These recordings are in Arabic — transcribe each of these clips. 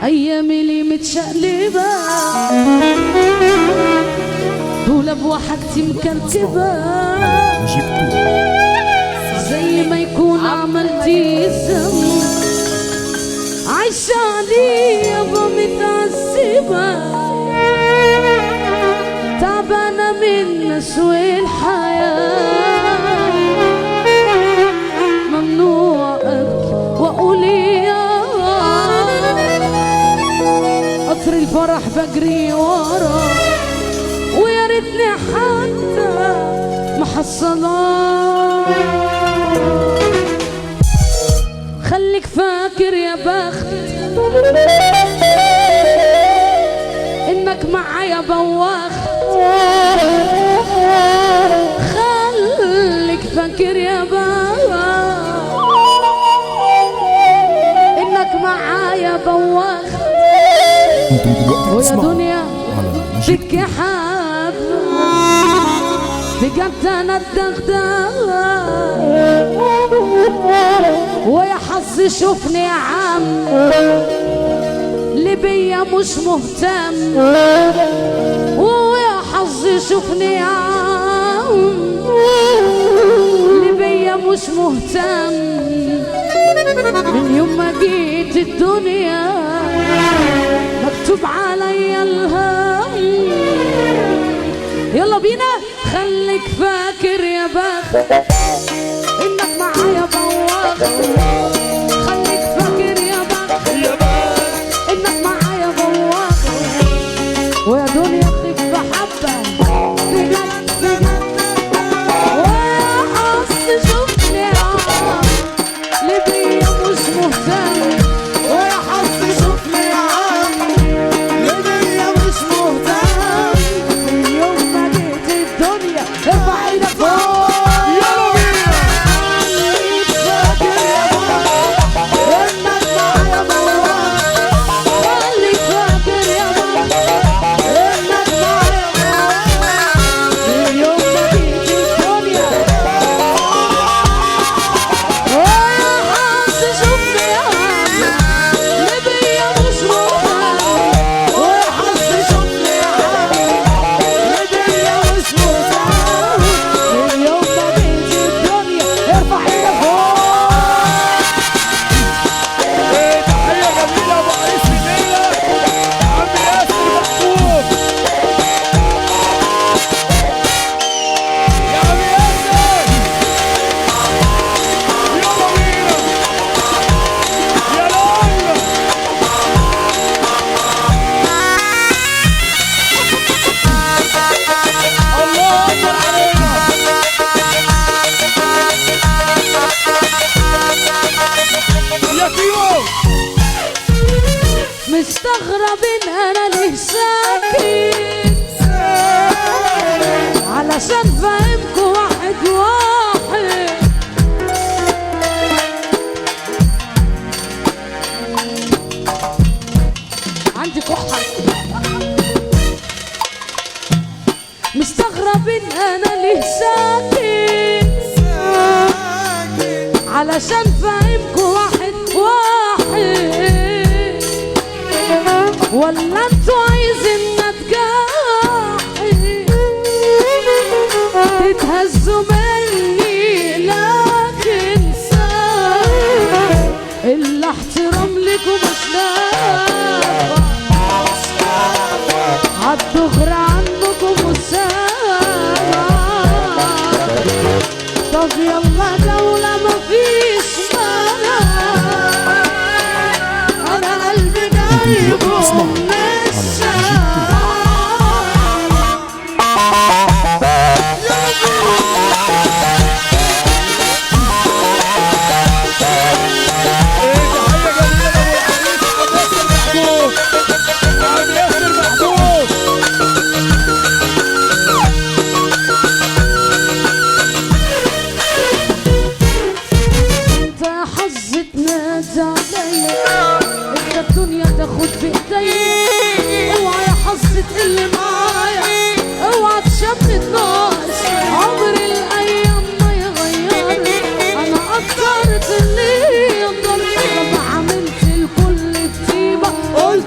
ايامي اللي متشقلبة دولاب وحاجتي مكركبة زي ما يكون عملتي ذنب عايشة عليه يابا متعذبة تعبانة من نسوي الحياة ممنوع أبكي وأقول يا قطر الفرح بجري ورا ويا ريتني حتى محصلة خليك فاكر يا بخت انك معايا بوخت خليك فاكر يا بخت انك معايا بوخت ويا دنيا بك حبة بجد انا الدغدغة ويا حظي شوفني يا عم ليبيا مش مهتم ويا حظي شوفني يا عم ليبيا مش مهتم من يوم ما جيت الدنيا مكتوب عليا الهم يلا بينا خليك فاكر يا بخت انك معايا بوخت خليك فاكر يا بخت انك معايا بوخت ويا دنيا خف حبة بجد بجد ويا حظ شوفني يا عم ليبيا مش مهتم ويا حظ شوفني يا عم ليبيا مش مهتم من يوم ما جيت الدنيا ارفع ايدك فوق مستغرب ان انا ليه ساكت علشان فاهمكوا واحد واحد عندي كحة مستغرب ان انا ليه ساكت علشان فاهمكوا واحد واحد ولا انتوا عايزين نتجاحي تتهزوا مني لكن الا احترام لكم مش نافع عالدغري عنكم والسامع طب يلا دولة مفيش مانع انا قلبي جايبه تاخد بايدي اوعى يا حظ تقل معايا اوعى تشمت ناقص عمر الايام ما يغير انا قدرت اللي يقدر لما عملت الكل بطيبه قلت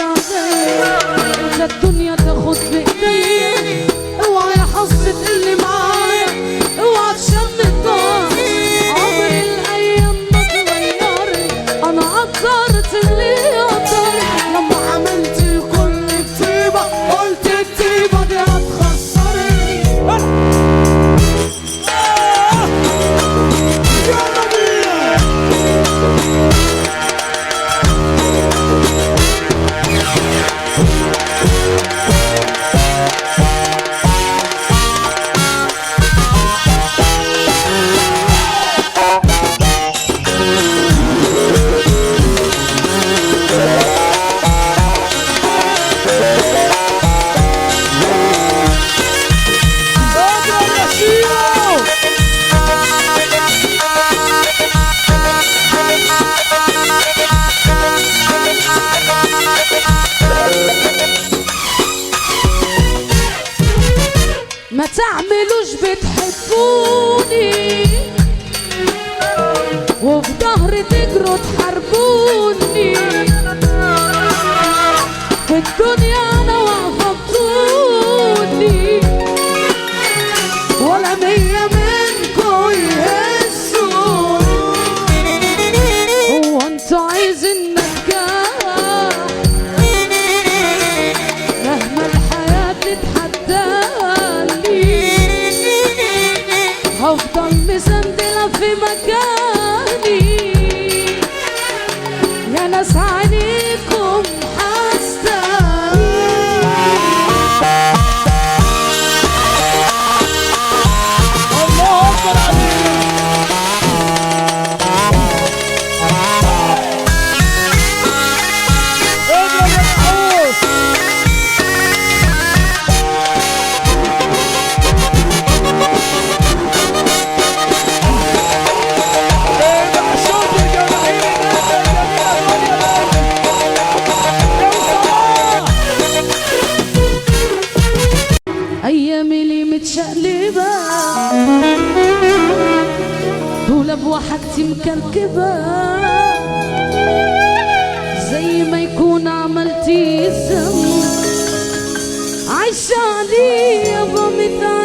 عليا إذا الدنيا تاخد بإيديا. اوعى يا حظ تقلي معايا، اوعى تشمت ضهر عمر الأيام ما تغيرني. أنا قدرت اللي يقدر لما عملت الكل بطيبة، قلت الطيبة دي هتخسرني. ما تعملوش بتحبوني وفي ظهري تجروا تحاربوني. في الدنيا انا واقفه بطولي ولا 100 منكم يهزوني. هو انتوا عايزين نتجاه مهما الحياه تتحداني، هفضل مسندلة في مكاني. يا ناس عينيكم حاسة الله أكبر عليك. اضرب يا محوس. أيامي لي متشقلبة دولاب وحاجتي مكركبة، زي ما يكون عملتي ذنب عايشة عليه يابا متعبة.